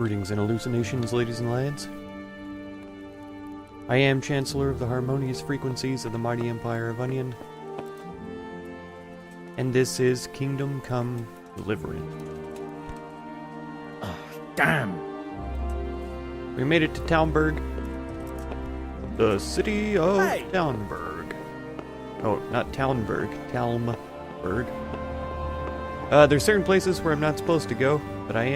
Greetings and hallucinations, ladies and lads. I am Chancellor of the harmonious frequencies of the mighty Empire of Onion, and this is Kingdom Come Deliverance. Oh, damn! We made it to Talmberg, the city of Talmberg. Oh, not Talmberg, Talmberg. There's certain places where I'm not supposed to go, but I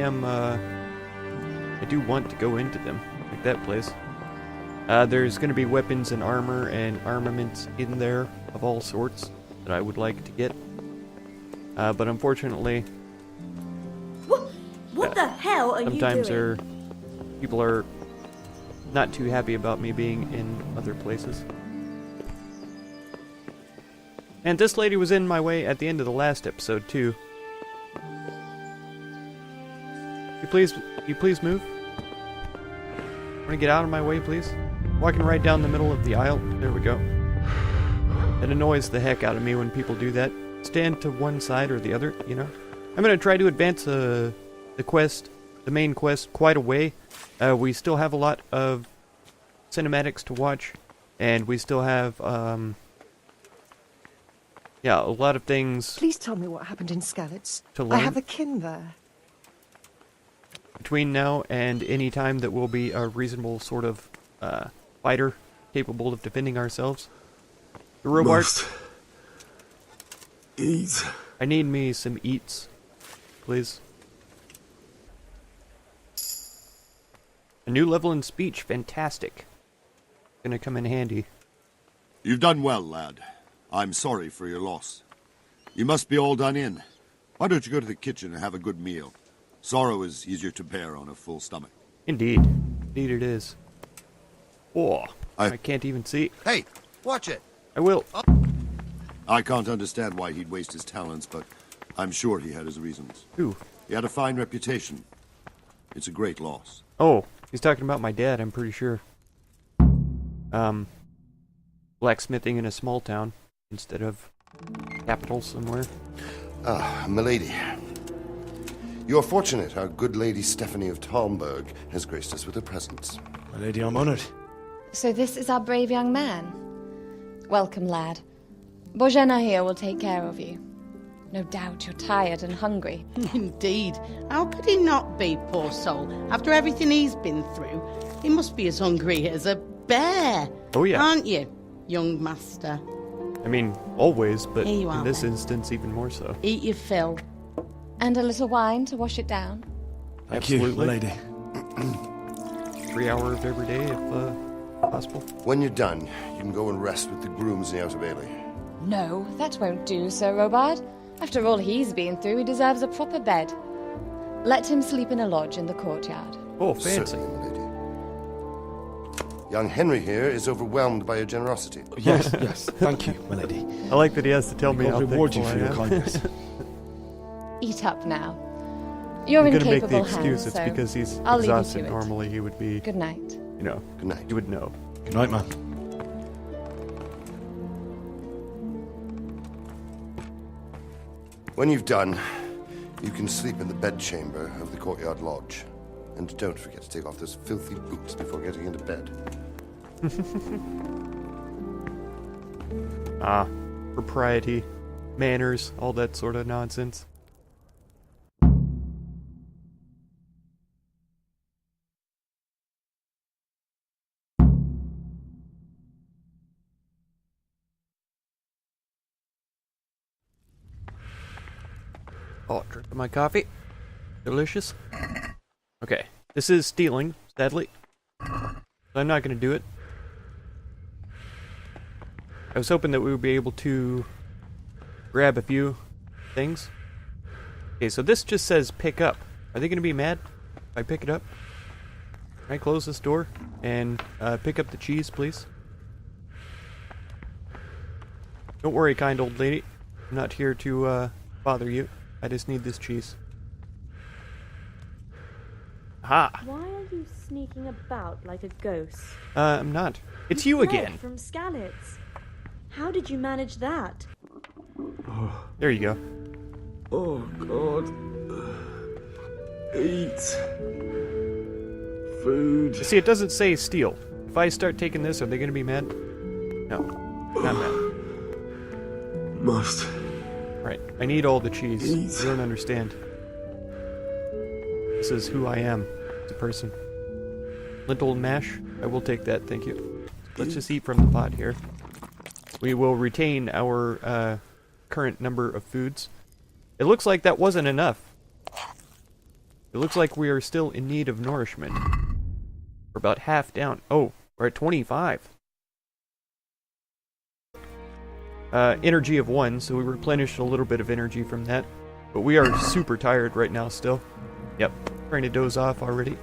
do want to go into them, like that place. There's going to be weapons and armor and armaments in there of all sorts that I would like to get. But unfortunately... What the hell are you doing? Sometimes people are not too happy about me being in other places. And this lady was in my way at the end of the last episode, too. You please move? Want to get out of my way, please? Walking right down the middle of the aisle. There we go. It annoys the heck out of me when people do that. Stand to one side or the other, you know? I'm going to try to advance the main quest, quite a way. We still have a lot of cinematics to watch, and we still have, yeah, a lot of things. Please tell me what happened in Skalitz. To learn. I have a kin there. Between now and any time that we'll be a reasonable sort of fighter capable of defending ourselves. The Robard. Eat. I need me some eats, please. A new level in speech, fantastic. Gonna come in handy. You've done well, lad. I'm sorry for your loss. You must be all done in. Why don't you go to the kitchen and have a good meal? Sorrow is easier to bear on a full stomach. Indeed. Indeed it is. Oh, I can't even see. Hey, watch it. I will. I can't understand why he'd waste his talents, but I'm sure he had his reasons. Who? He had a fine reputation. It's a great loss. Oh, he's talking about my dad, I'm pretty sure. Blacksmithing in a small town instead of capital somewhere. Ah, milady. You're fortunate our good lady Stephanie of Talmberg has graced us with her presence. My lady, I'm honored. So this is our brave young man. Welcome, lad. Bojena here will take care of you. No doubt you're tired and hungry. Indeed. How could he not be, poor soul? After everything he's been through, he must be as hungry as a bear. Oh, yeah. Aren't you, young master? I mean, always, but Here you in are, this then. instance even more so. Eat your fill. And a little wine to wash it down. Thank you, Absolutely. my lady. 3 hours every day, if possible. When you're done, you can go and rest with the grooms in the Outer Bailey. No, that won't do, Sir Robard. After all he's been through, he deserves a proper bed. Let him sleep in a lodge in the courtyard. Oh, fancy. Certainly, my lady. Young Henry here is overwhelmed by your generosity. Yes, yes. Thank you, my lady. I like that he has to tell me God how reward you thankful for I your am. kindness. Eat up now. You're I'm in gonna make the capable excuse hands, it's so because he's I'll leave you to exhausted. it. Normally he would be, Good night. you know, Good night. you would know. Good night, man. When you've done, you can sleep in the bedchamber of the courtyard lodge. And don't forget to take off those filthy boots before getting into bed. Propriety, manners, all that sort of nonsense. Oh, drink my coffee. Delicious. Okay, this is stealing, sadly. So I'm not going to do it. I was hoping that we would be able to grab a few things. Okay, so this just says pick up. Are they going to be mad if I pick it up? Can I close this door and pick up the cheese, please? Don't worry, kind old lady. I'm not here to bother you. I just need this cheese. Ha! Why are you sneaking about like a ghost? I'm not. It's you fled again. From Skalitz. How did you manage that? There you go. Oh, God. Eat. food. See, it doesn't say steal. If I start taking this, are they going to be mad? No, not mad. Must. Right, I need all the cheese. Eat. You don't understand. This is who I am as a person. Lentil mash, I will take that, thank you. Let's just eat from the pot here. We will retain our current number of foods. It looks like that wasn't enough. It looks like we are still in need of nourishment. We're about half down. Oh, we're at 25. Energy of 1, so we replenished a little bit of energy from that. But we are super tired right now still. Yep, trying to doze off already.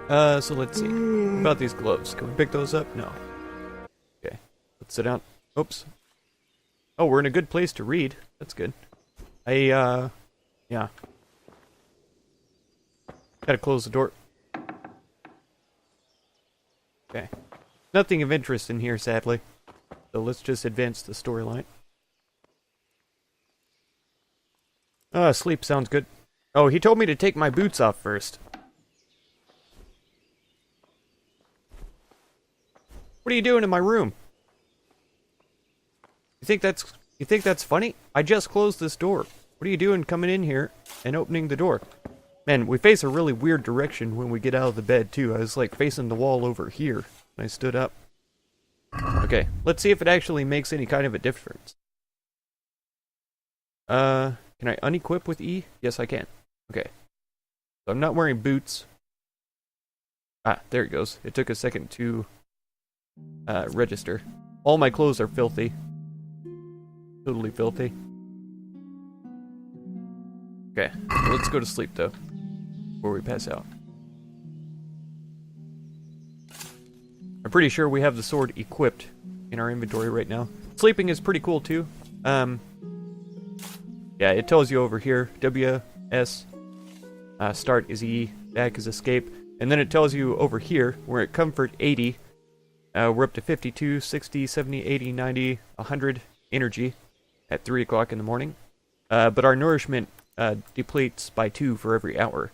So let's see. What about these gloves? Can we pick those up? No. Okay, let's sit down. Oops. Oh, we're in a good place to read. That's good. Yeah. Gotta close the door. Okay. Nothing of interest in here, sadly. So let's just advance the storyline. Sleep sounds good. Oh, he told me to take my boots off first. What are you doing in my room? You think that's funny? I just closed this door. What are you doing coming in here and opening the door? Man, we face a really weird direction when we get out of the bed, too. I was, like, facing the wall over here when I stood up. Okay, let's see if it actually makes any kind of a difference. Can I unequip with E? Yes, I can. Okay. So I'm not wearing boots. Ah, there it goes. It took a second to register. All my clothes are filthy. Totally filthy. Okay, let's go to sleep, though, before we pass out. I'm pretty sure we have the sword equipped in our inventory right now. Sleeping is pretty cool, too. Yeah, it tells you over here, W, S, start is E, back is escape. And then it tells you over here, we're at comfort 80. We're up to 52, 60, 70, 80, 90, 100 energy at 3 o'clock in the morning. But our nourishment depletes by 2 for every hour.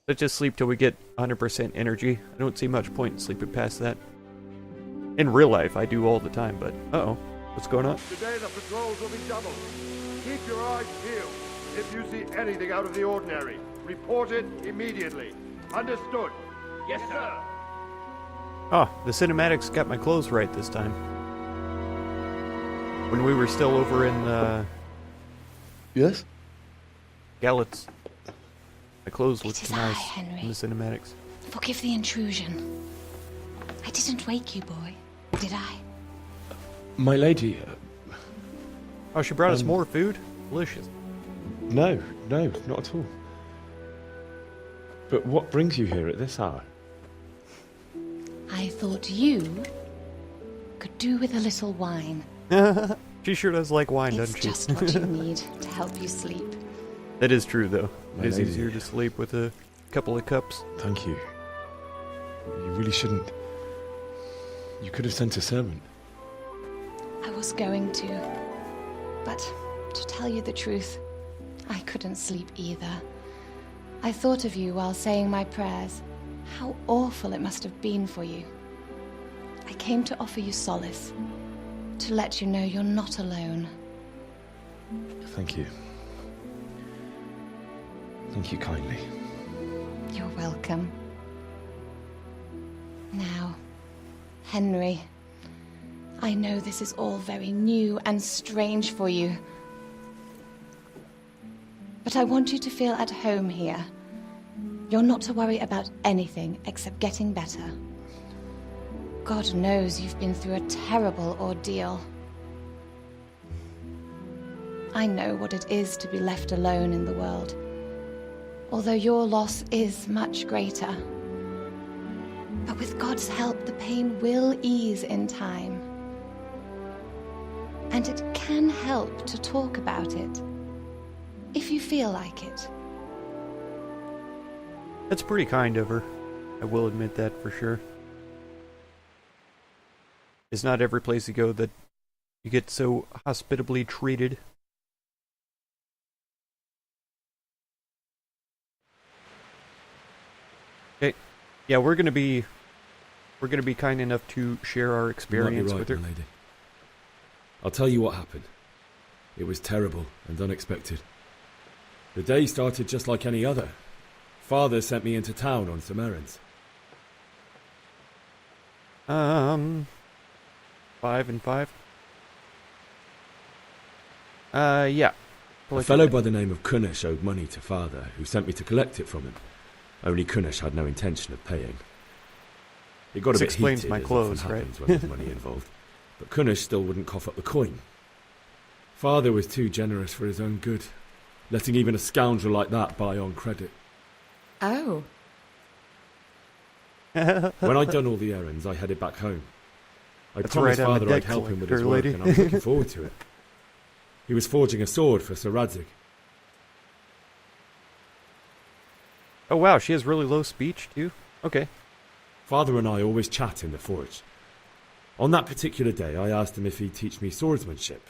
Let's just sleep till we get 100% energy. I don't see much point in sleeping past that. In real life, I do all the time, but... Uh-oh. What's going on? Today the patrols will be doubled. Keep your eyes peeled. If you see anything out of the ordinary, report it immediately. Understood? Yes, sir. Oh, the cinematics got my clothes right this time. When we were still over in, Yes? Gallets. My clothes looked It is nice I, Henry. in the cinematics. Forgive the intrusion. I didn't wake you, boy, did I? My lady, Oh, she brought us more food? Delicious. no, not at all. But what brings you here at this hour? I thought you could do with a little wine. She sure does like wine, It's doesn't she? just what you need to help you sleep. That is true, though. My It is lady. easier to sleep with a couple of cups. Thank you. You really shouldn't. You could have sent a servant. I was going to. But to tell you the truth, I couldn't sleep either. I thought of you while saying my prayers. How awful it must have been for you. I came to offer you solace. To let you know you're not alone. Thank you. Thank you kindly. You're welcome. Now, Henry, I know this is all very new and strange for you. But I want you to feel at home here. You're not to worry about anything except getting better. God knows you've been through a terrible ordeal. I know what it is to be left alone in the world, although your loss is much greater. But with God's help, the pain will ease in time. And it can help to talk about it, if you feel like it. That's pretty kind of her. I will admit that for sure. It's not every place you go that you get so hospitably treated. Okay. Yeah, we're gonna be kind enough to share our You might be experience right, with her. my lady. I'll tell you what happened. It was terrible and unexpected. The day started just like any other. Father sent me into town on some errands. 5 and 5. Yeah. A fellow by the name of Kunnish owed money to Father, who sent me to collect it from him. Only Kunnish had no intention of paying. It got This a bit explains heated, my as clothes, often right? happens when there's money involved. But Kunnish still wouldn't cough up the coin. Father was too generous for his own good, letting even a scoundrel like that buy on credit. Oh. When I'd done all the errands, I headed back home. I That's promised right, I'm a Father debt I'd help him with his collector, work, lady. and I was looking forward to it. He was forging a sword for Sir Robard. Oh wow, she has really low speech too. Okay. Father and I always chat in the forge. On that particular day, I asked him if he'd teach me swordsmanship.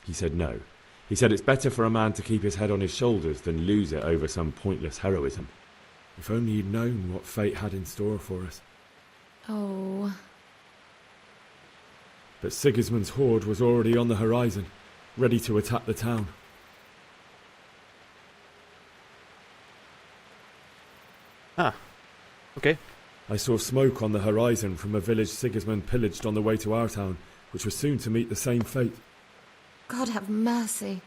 He said no. He said it's better for a man to keep his head on his shoulders than lose it over some pointless heroism. If only he'd known what fate had in store for us. Oh. But Sigismund's horde was already on the horizon, ready to attack the town. Huh. Okay. I saw smoke on the horizon from a village Sigismund pillaged on the way to our town, which was soon to meet the same fate. God have mercy.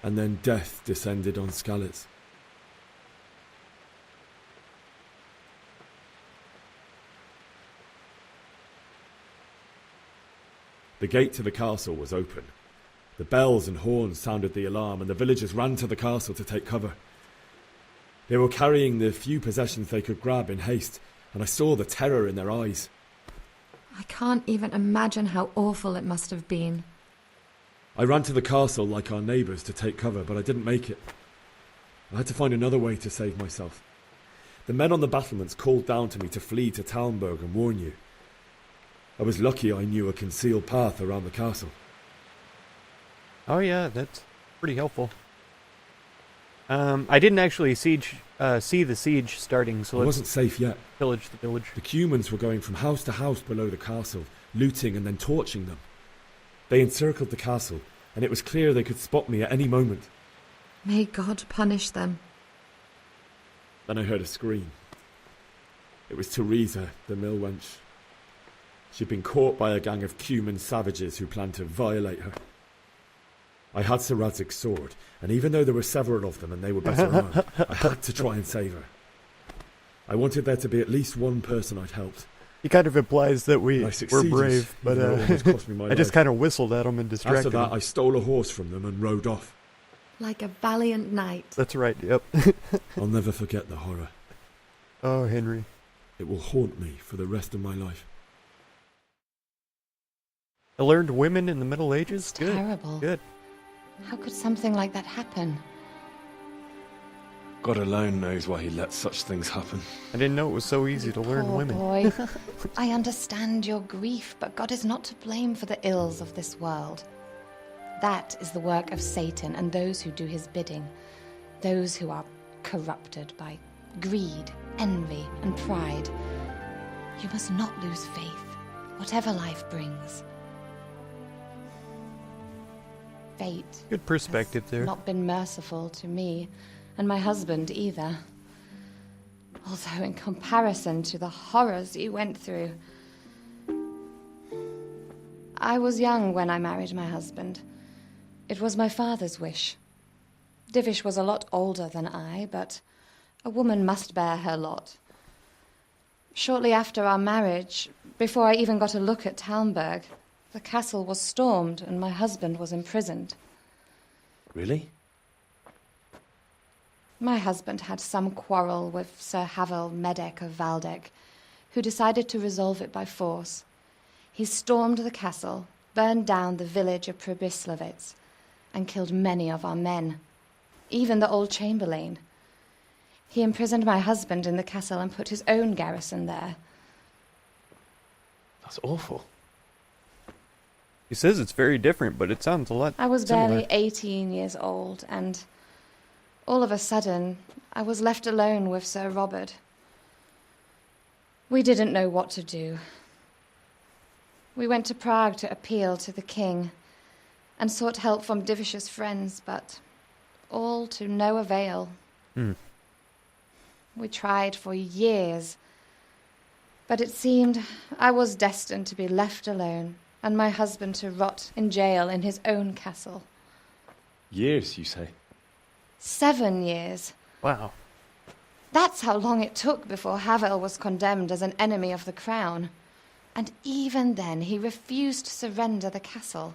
And then death descended on Skalitz. The gate to the castle was open. The bells and horns sounded the alarm, and the villagers ran to the castle to take cover. They were carrying the few possessions they could grab in haste, and I saw the terror in their eyes. I can't even imagine how awful it must have been. I ran to the castle like our neighbours to take cover, but I didn't make it. I had to find another way to save myself. The men on the battlements called down to me to flee to Talmberg and warn you. I was lucky I knew a concealed path around the castle. Oh yeah, that's pretty helpful. I didn't actually see the siege starting, so I let's wasn't safe yet. pillage the village. The Cumans were going from house to house below the castle, looting and then torching them. They encircled the castle, and it was clear they could spot me at any moment. May God punish them. Then I heard a scream. It was Teresa, the mill wench. She'd been caught by a gang of Cuman savages who planned to violate her. I had Sir Radzig's sword, and even though there were several of them and they were better armed, I had to try and save her. I wanted there to be at least one person I'd helped. He kind of implies that I we're succeeded, brave, but even though it almost cost me my I just life. kind of whistled at him and distracted After that, him. I stole a horse from them and rode off. Like a valiant knight. That's right, yep. I'll never forget the horror. Oh, Henry. It will haunt me for the rest of my life. I learned women in the Middle Ages? It's Good. terrible. Good. How could something like that happen? God alone knows why he lets such things happen. I didn't know it was so easy to learn Poor women. boy. I understand your grief, but God is not to blame for the ills of this world. That is the work of Satan and those who do his bidding. Those who are corrupted by greed, envy, and pride. You must not lose faith, whatever life brings. Fate Good perspective has there. not been merciful to me, and my husband either. Although in comparison to the horrors you went through. I was young when I married my husband. It was my father's wish. Divish was a lot older than I, but a woman must bear her lot. Shortly after our marriage, before I even got a look at Talmberg, the castle was stormed and my husband was imprisoned. Really? My husband had some quarrel with Sir Havel Medek of Valdek, who decided to resolve it by force. He stormed the castle, burned down the village of Probislavitz, and killed many of our men, even the old chamberlain. He imprisoned my husband in the castle and put his own garrison there. That's awful. He says it's very different, but it sounds a lot I was similar. barely 18 years old, and all of a sudden, I was left alone with Sir Robard. We didn't know what to do. We went to Prague to appeal to the king and sought help from Divish's friends, but all to no avail. We tried for years, but it seemed I was destined to be left alone and my husband to rot in jail in his own castle. Years, you say? 7 years. Wow. That's how long it took before Havel was condemned as an enemy of the crown. And even then he refused to surrender the castle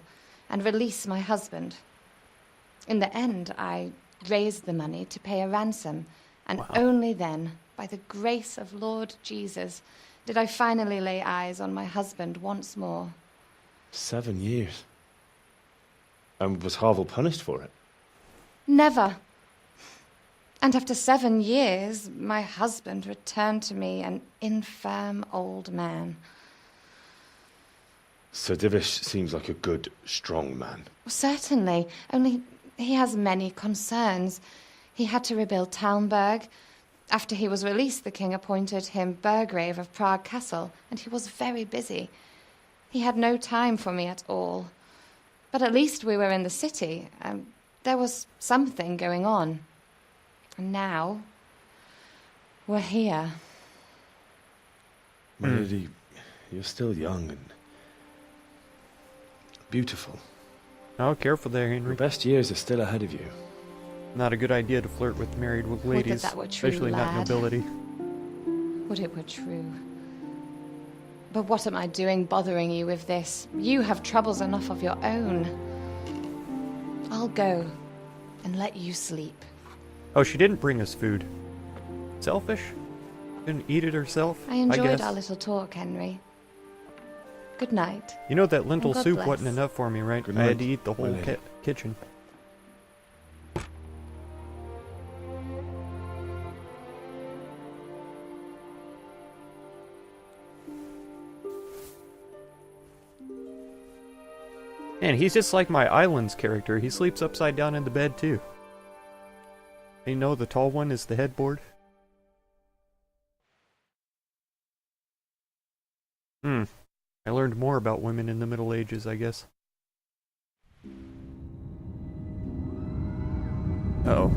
and release my husband. In the end, I raised the money to pay a ransom, and only then, by the grace of Lord Jesus, did I finally lay eyes on my husband once more. 7 years? And was Havel punished for it? Never. And after 7 years, my husband returned to me an infirm old man. Sir Divish seems like a good, strong man. Certainly, only he has many concerns. He had to rebuild Talmberg. After he was released, the king appointed him Burgrave of Prague Castle, and he was very busy. He had no time for me at all. But at least we were in the city, and there was something going on. And now, we're here. My lady, you're still young and beautiful. Oh, careful there, Henry. Your best years are still ahead of you. Not a good idea to flirt with married ladies, that were true, especially not lad. nobility. Would it were true. But what am I doing bothering you with this? You have troubles enough of your own. I'll go and let you sleep. Oh, she didn't bring us food. Selfish? Didn't eat it herself, I enjoyed guess. our little talk, Henry. Good night. You know that lentil God soup bless. wasn't enough for me, right? Good I had night, to eat the whole my lady. kitchen. And he's just like my Islands character. He sleeps upside down in the bed, too. You know the tall one is the headboard? I learned more about women in the Middle Ages, I guess. Uh-oh.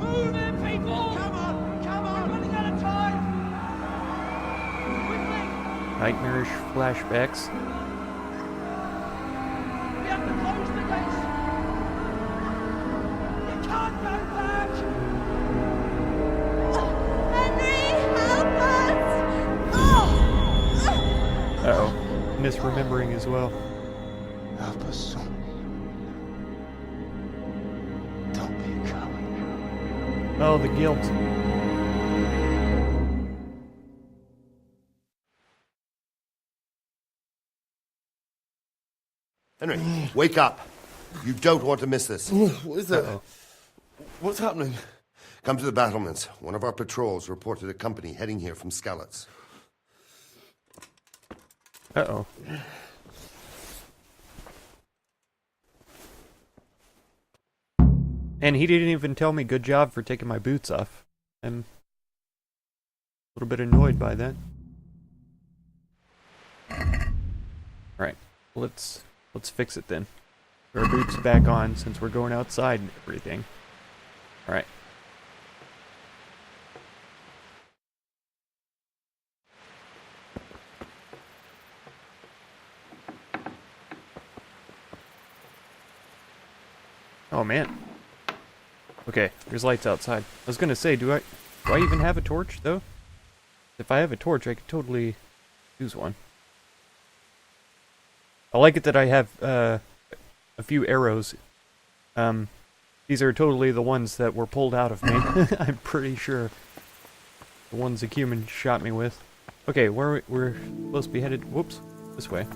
Move in, people! Come on! We're running out of time! Quickly! Nightmarish flashbacks. We have to close the gates! You can't go back! Henry, help us! Uh-oh. Misremembering as well. Help us, son. Don't be a coward. Oh, the guilt. Henry, wake up. You don't want to miss this. What is that? Uh-oh. What's happening? Come to the battlements. One of our patrols reported a company heading here from Skalitz. Uh-oh. And he didn't even tell me good job for taking my boots off. I'm a little bit annoyed by that. Alright, let's fix it then. Put our boots back on since we're going outside and everything. Alright. Oh man. Okay, there's lights outside. I was gonna say, do I even have a torch though? If I have a torch, I could totally use one. I like it that I have a few arrows. These are totally the ones that were pulled out of me. I'm pretty sure. The ones the human shot me with. Okay, we're supposed to be headed. Whoops, this way.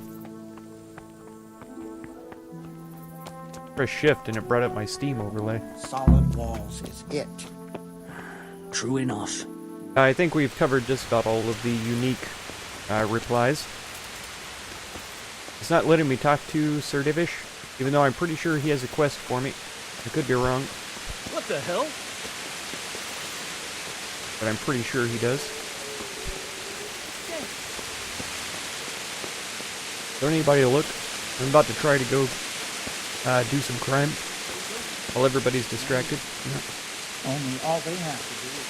Press shift and it brought up my Steam overlay. Solid walls is it. True enough. I think we've covered just about all of the unique replies. It's not letting me talk to Sir Divish, even though I'm pretty sure he has a quest for me. I could be wrong, What the hell? but I'm pretty sure he does. Don't anybody look. I'm about to try to go do some crime while everybody's distracted. Only all they have to do is...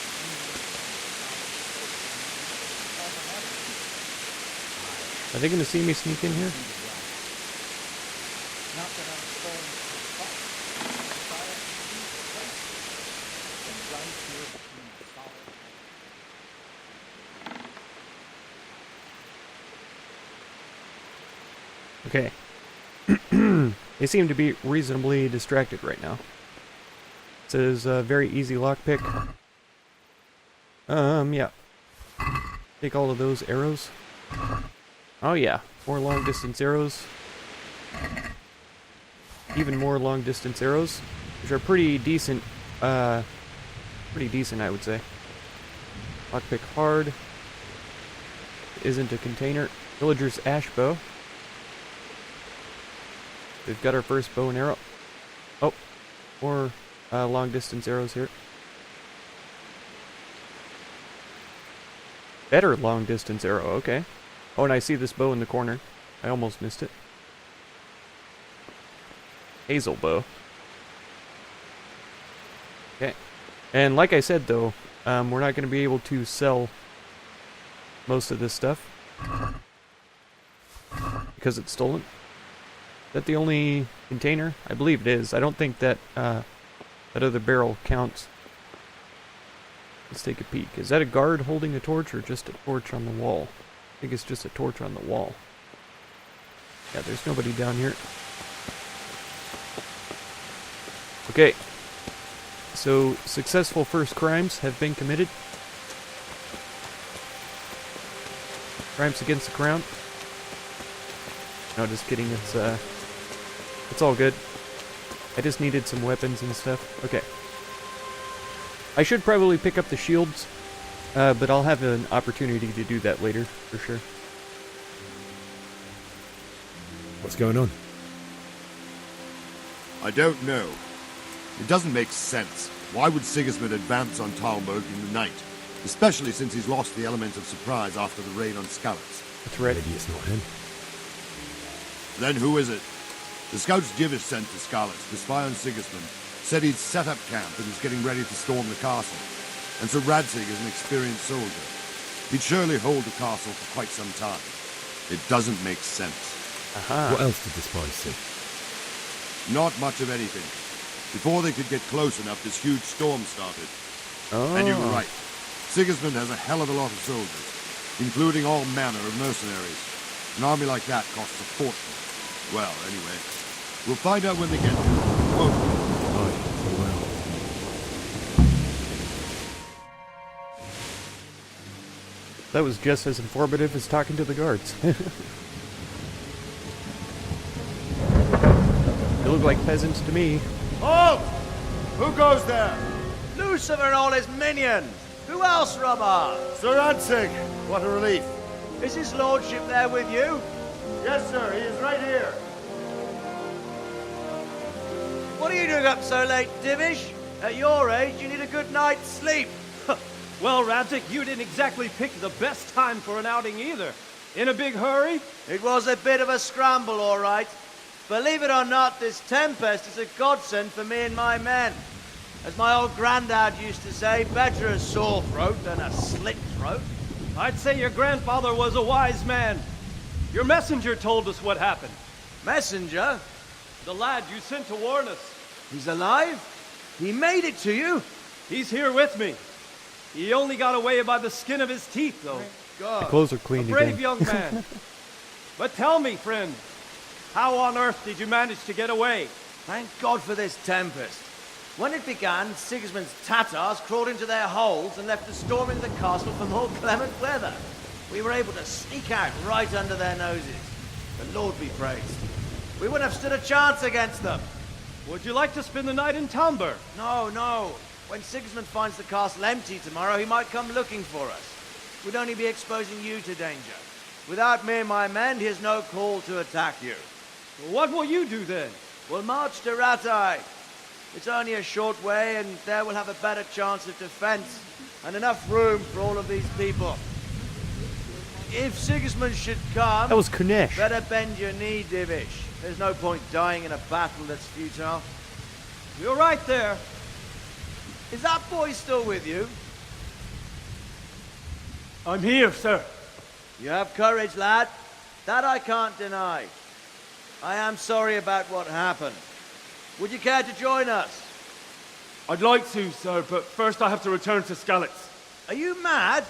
Are they going to see me sneak in here? Not that I'm falling for the fight. Fire and right here between the solid... Okay. They seem to be reasonably distracted right now. It says very easy lockpick. Yeah. Take all of those arrows. Oh yeah, more long distance arrows. Even more long distance arrows, which are pretty decent. I would say. Lockpick hard. Isn't a container. Villager's ash bow. We've got our first bow and arrow. Oh, more long distance arrows here. Better long distance arrow, okay. Oh, and I see this bow in the corner. I almost missed it. Hazel bow. Okay. And like I said, though, we're not going to be able to sell most of this stuff because it's stolen. Is that the only container? I believe it is. I don't think that that other barrel counts. Let's take a peek. Is that a guard holding a torch or just a torch on the wall? I think it's just a torch on the wall. Yeah, there's nobody down here. Okay. So, successful first crimes have been committed. Crimes against the crown. No, just kidding. It's all good. I just needed some weapons and stuff. Okay. I should probably pick up the shields, but I'll have an opportunity to do that later, for sure. What's going on? I don't know. It doesn't make sense. Why would Sigismund advance on Talmberg in the night? Especially since he's lost the element of surprise after the raid on Skalitz. That's right. Maybe it's not him. Then who is it? The scouts Divish sent to Skalitz to spy on Sigismund said he'd set up camp and was getting ready to storm the castle. And Sir Radzig is an experienced soldier. He'd surely hold the castle for quite some time. It doesn't make sense. What else did the spies see? Not much of anything. Before they could get close enough, this huge storm started. Oh. And you were right. Sigismund has a hell of a lot of soldiers, including all manner of mercenaries. An army like that costs a fortune. Well, anyway, we'll find out when they get there. Won't we? That was just as informative as talking to the guards. They look like peasants to me. Halt! Who goes there? Lucifer and all his minions! Who else, Robard? Sir Radzig! What a relief. Is his lordship there with you? Yes, sir, he is right here. What are you doing up so late, Divish? At your age, you need a good night's sleep. Well, Radzig, you didn't exactly pick the best time for an outing either. In a big hurry? It was a bit of a scramble, all right. Believe it or not, this tempest is a godsend for me and my men. As my old granddad used to say, better a sore throat than a slit throat. I'd say your grandfather was a wise man. Your messenger told us what happened. Messenger? The lad you sent to warn us. He's alive? He made it to you? He's here with me. He only got away by the skin of his teeth, though. The clothes are clean A brave again. young man. But tell me, friend, how on earth did you manage to get away? Thank God for this tempest. When it began, Sigismund's Tatars crawled into their holes and left the storm into the castle for more clement weather. We were able to sneak out right under their noses. The Lord be praised. We wouldn't have stood a chance against them. Would you like to spend the night in Talmberg? No, no. When Sigismund finds the castle empty tomorrow, he might come looking for us. We'd only be exposing you to danger. Without me and my men, here's no call to attack you. What will you do then? We'll march to Rattay. It's only a short way, and there we'll have a better chance of defense and enough room for all of these people. If Sigismund should come, That was Kunesh. better bend your knee, Divish. There's no point dying in a battle that's futile. You're right there. Is that boy still with you? I'm here, sir. You have courage, lad. That I can't deny. I am sorry about what happened. Would you care to join us? I'd like to, sir, but first I have to return to Skalitz. Are you mad?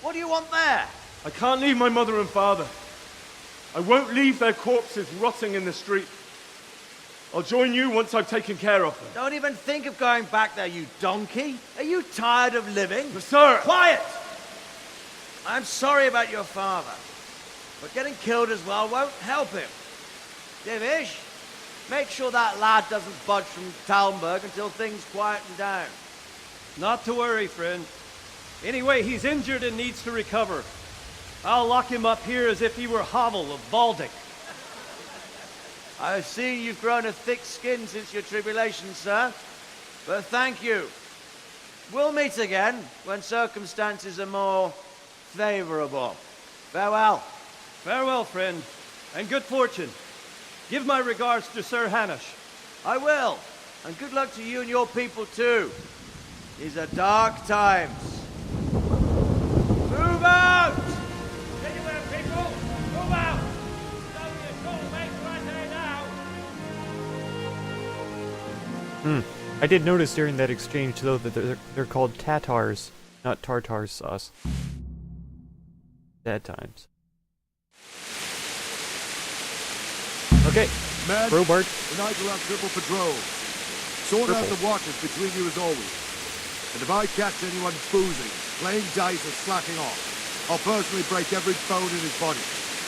What do you want there? I can't leave my mother and father. I won't leave their corpses rotting in the street. I'll join you once I've taken care of them. Don't even think of going back there, you donkey. Are you tired of living? But sir! Quiet! I'm sorry about your father, but getting killed as well won't help him. Divish, make sure that lad doesn't budge from Talmberg until things quieten down. Not to worry, friend. Anyway, he's injured and needs to recover. I'll lock him up here as if he were Havel of Baldic. I see you've grown a thick skin since your tribulation, sir. But thank you. We'll meet again when circumstances are more favorable. Farewell. Farewell, friend, and good fortune. Give my regards to Sir Hanush. I will. And good luck to you and your people, too. These are dark times. Move out! Anywhere, people! Move out! It's only a short way to Rattay now. I did notice during that exchange, though, that they're called Tatars, not Tartar sauce. Sad times. Okay, Men, Robard. tonight we'll have triple patrol. Sort out the watches between you as always. And if I catch anyone boozing, playing dice or slacking off, I'll personally break every bone in his body.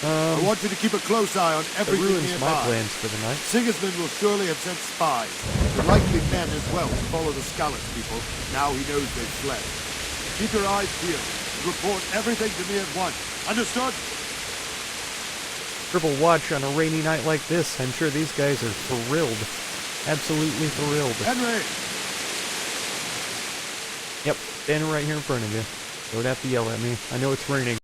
I want you to keep a close eye on It everything ruins nearby. my plans for the night. Sigismund will surely have sent spies, and likely men as well, to follow the Skalitz people, now he knows they've fled. Keep your eyes peeled, and report everything to me at once. Understood? Triple watch on a rainy night like this. I'm sure these guys are thrilled. Absolutely thrilled. Henry! Yep, standing right here in front of you. Don't have to yell at me. I know it's raining.